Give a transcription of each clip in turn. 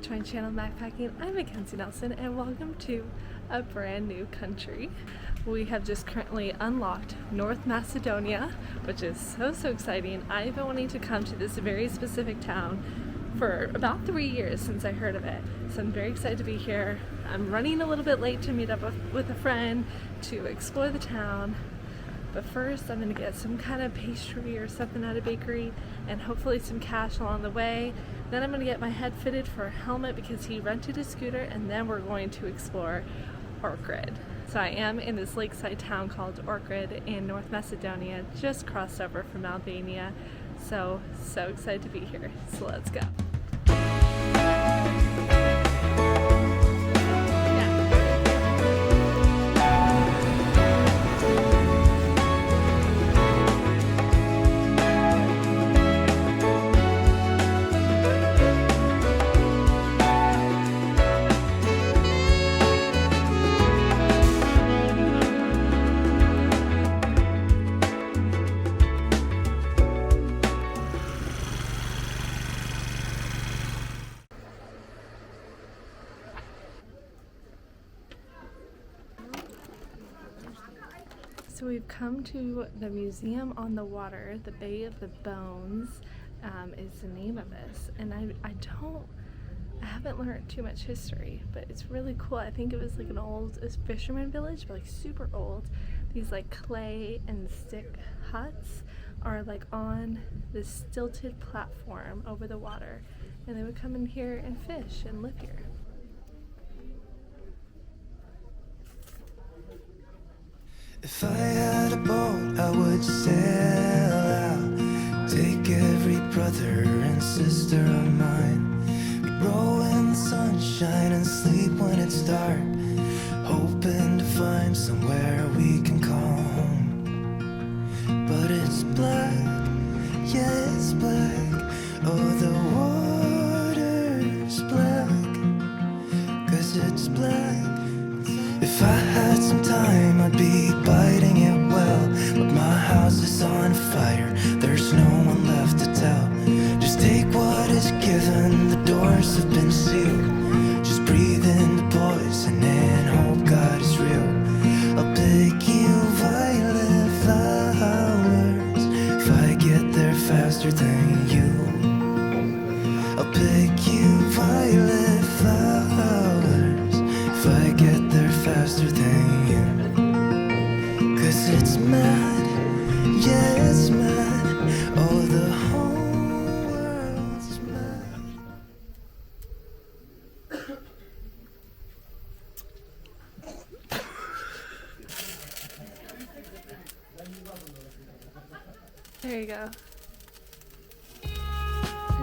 to my channel Backpacking. I'm Mackenzie Nelson and welcome to a brand new country. We have just currently unlocked North Macedonia, which is so exciting. I've been wanting to come to this very specific town for about 3 years since I heard of it. So I'm very excited to be here. I'm running a little bit late to meet up with a friend to explore the town. But first I'm going to get some kind of pastry or something at a bakery and hopefully some cash along the way. Then I'm going to get my head fitted for a helmet because he rented a scooter, and then we're going to explore Ohrid. So I am in this lakeside town called Ohrid in North Macedonia, just crossed over from Albania. So excited to be here. So let's go. So we've come to the museum on the water. The Bay of the Bones is the name of this, and I haven't learned too much history, but it's really cool. I think it was like an old fisherman village, but like super old. These like clay and stick huts are like on this stilted platform over the water, and they would come in here and fish and live here. If I had a boat, I would sail out, take every brother and sister of mine. We'd roll in the sunshine and sleep when it's dark, hoping to find somewhere we can call home. But it's black, yeah, it's black. Oh, the water's black, 'cause it's black. If I had some time, I'd be biting it well, but my house is on fire, there's no one left to tell. Just take what is given, the doors have been sealed. Just breathe in the poison and hope God is real. I'll pick you violet flowers if I get there faster than you. I'll pick you violet flowers if I get there faster than you. 'Cause it's mad, yeah, it's mad. Oh, the whole world's mad. There you go.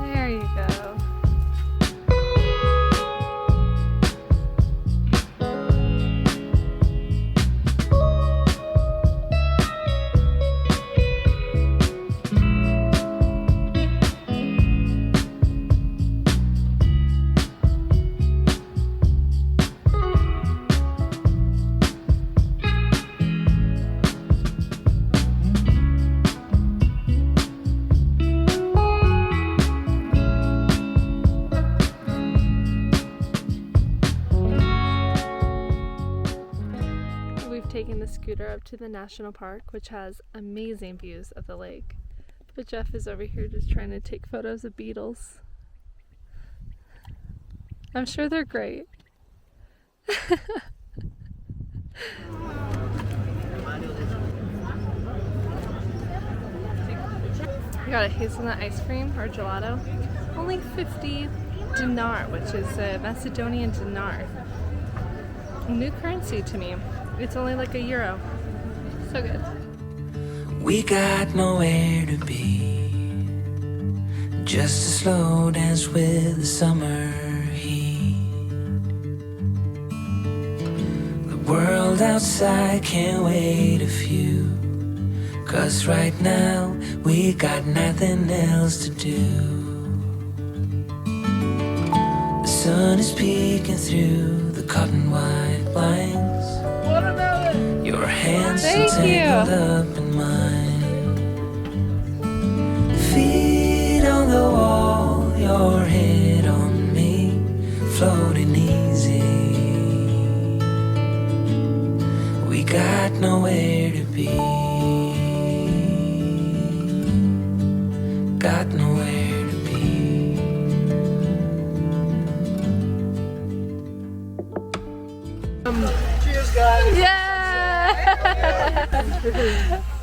There you go. Taking the scooter up to the national park, which has amazing views of the lake. But Jeff is over here just trying to take photos of beetles. I'm sure they're great. You got a hazelnut ice cream or gelato. Only 50 dinar, which is a Macedonian dinar. A new currency to me. It's only like €1. So good. We got nowhere to be, just a slow dance with the summer heat. The world outside can't wait a few, 'cause right now we got nothing else to do. The sun is peeking through the cotton white blinds. Your hands are tangled up in mine. Feet on the wall, your head on me.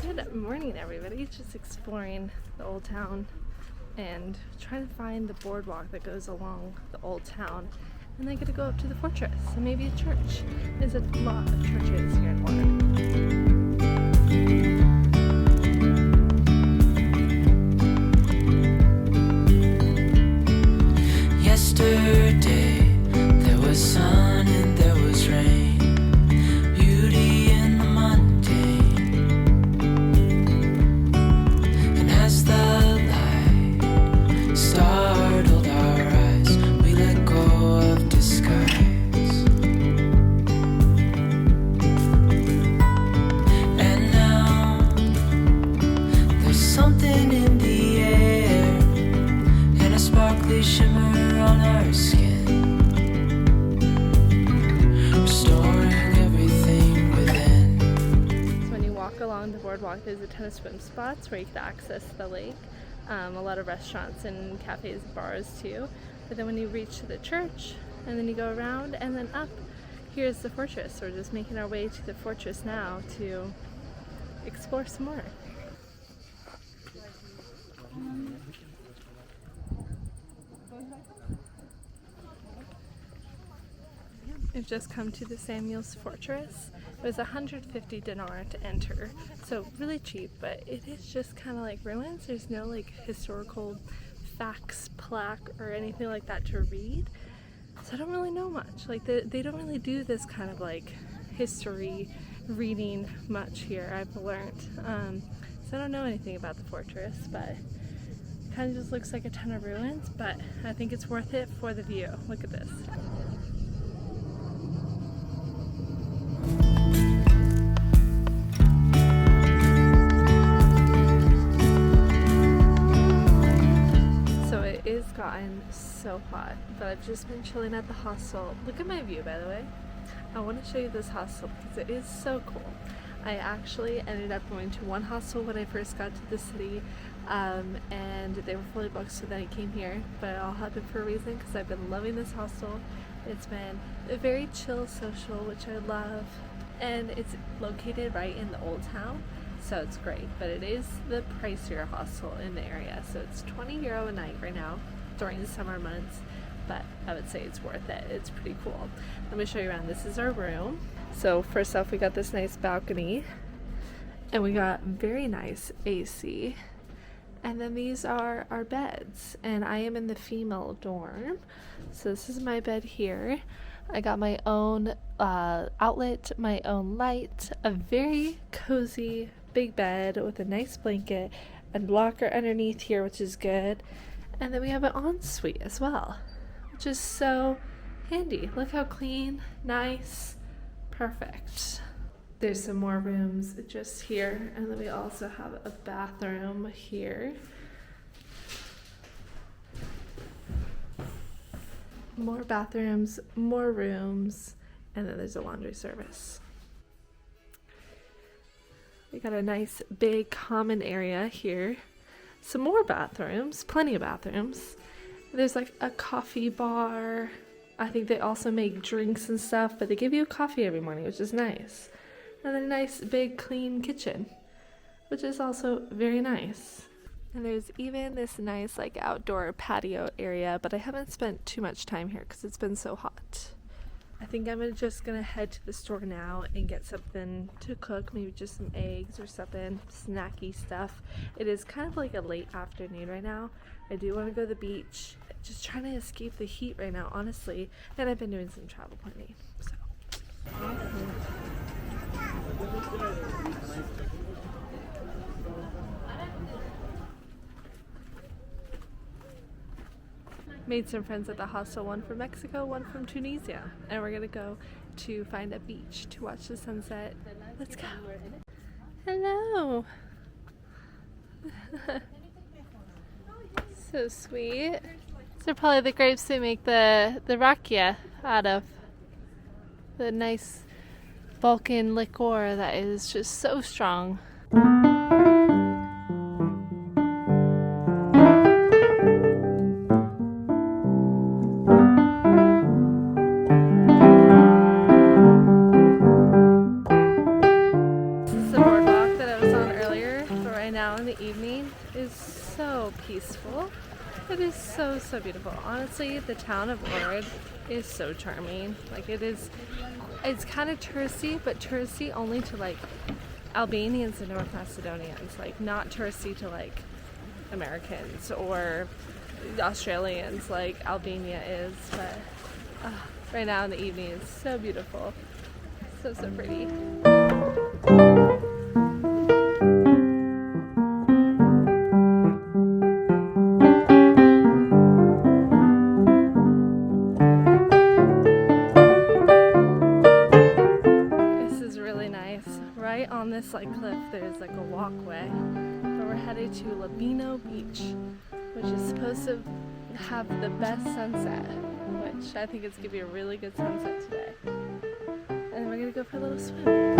Good morning, everybody. Just exploring the old town and trying to find the boardwalk that goes along the old town. And then get to go up to the fortress and maybe a church. There's a lot of churches here in Ohrid. Yesterday there was sun and there was rain, beauty in the mundane. And as the light startled our eyes, we let go of disguise. And now there's something in the air and a sparkly shimmer on our skin, restoring everything within. So when you walk along the boardwalk, there's a ton of swim spots where you can access the lake. A lot of restaurants and cafes and bars too. But then when you reach the church and then you go around and then up, here's the fortress. We're just making our way to the fortress now to explore some more. We've just come to the Samuel's Fortress. It was 150 dinar to enter, so really cheap, but it is just kind of like ruins. There's no like historical facts, plaque, or anything like that to read. So I don't really know much. Like they don't really do this kind of like history reading much here, I've learned. So I don't know anything about the fortress, but it kind of just looks like a ton of ruins, but I think it's worth it for the view. Look at this. It's gotten so hot, but I've just been chilling at the hostel. Look at my view, by the way. I want to show you this hostel because it is so cool. I actually ended up going to one hostel when I first got to the city, and they were fully booked, so then I came here. But it all happened for a reason because I've been loving this hostel. It's been a very chill social, which I love, and it's located right in the old town. So it's great, but it is the pricier hostel in the area. So it's €20 a night right now during the summer months, but I would say it's worth it. It's pretty cool. Let me show you around. This is our room. So first off, we got this nice balcony, and we got very nice AC. And then these are our beds, and I am in the female dorm. So this is my bed here. I got my own outlet, my own light, a very cozy big bed with a nice blanket and locker underneath here, which is good. And then we have an ensuite as well, which is so handy. Look how clean, nice, perfect. There's some more rooms just here, and then we also have a bathroom here. More bathrooms, more rooms, and then there's a laundry service. We got a nice big common area here. Some more bathrooms, plenty of bathrooms. There's like a coffee bar. I think they also make drinks and stuff, but they give you a coffee every morning, which is nice. And a nice big clean kitchen, which is also very nice. And there's even this nice like outdoor patio area, but I haven't spent too much time here because it's been so hot. I think I'm just gonna head to the store now and get something to cook, maybe just some eggs or something, snacky stuff. It is kind of like a late afternoon right now. I do want to go to the beach, just trying to escape the heat right now, honestly. And I've been doing some travel planning, so. Made some friends at the hostel, one from Mexico, one from Tunisia, and we're gonna go to find a beach to watch the sunset. Let's go. Hello. So sweet. These are probably the grapes they make the rakia out of. The nice Balkan liqueur that is just so strong. evening is so peaceful. It is so, so beautiful. Honestly, the town of Ohrid is so charming. Like it's kind of touristy, but touristy only to like Albanians and North Macedonians. Like not touristy to like Americans or Australians like Albania is. But right now in the evening it's so beautiful. So, so pretty. Right on this like cliff there's like a walkway, but we're headed to Labino Beach, which is supposed to have the best sunset, which I think is gonna be a really good sunset today. And we're gonna go for a little swim.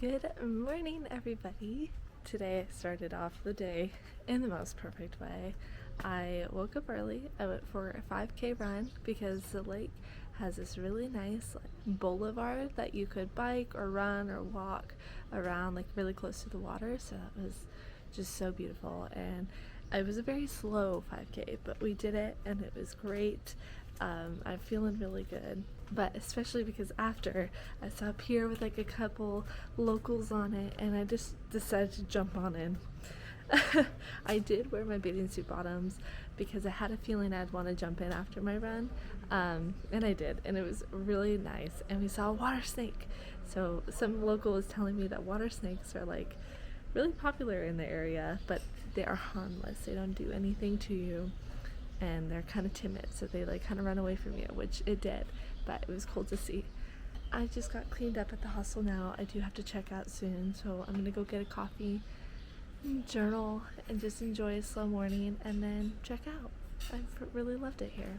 Good morning, everybody. Today I started off the day in the most perfect way. I woke up early. I went for a 5K run because the lake has this really nice boulevard that you could bike or run or walk around, like really close to the water. So that was just so beautiful. And it was a very slow 5K, but we did it and it was great. I'm feeling really good, but especially because after I saw a pier with like a couple locals on it and I just decided to jump on in. I did wear my bathing suit bottoms because I had a feeling I'd want to jump in after my run, and I did, and it was really nice. And we saw a water snake. So some local was telling me that water snakes are like really popular in the area, but they are harmless. They don't do anything to you. And they're kind of timid, so they like kind of run away from you, which it did, but it was cool to see. I just got cleaned up at the hostel now. I do have to check out soon, so I'm gonna go get a coffee, journal, and just enjoy a slow morning and then check out. I really loved it here.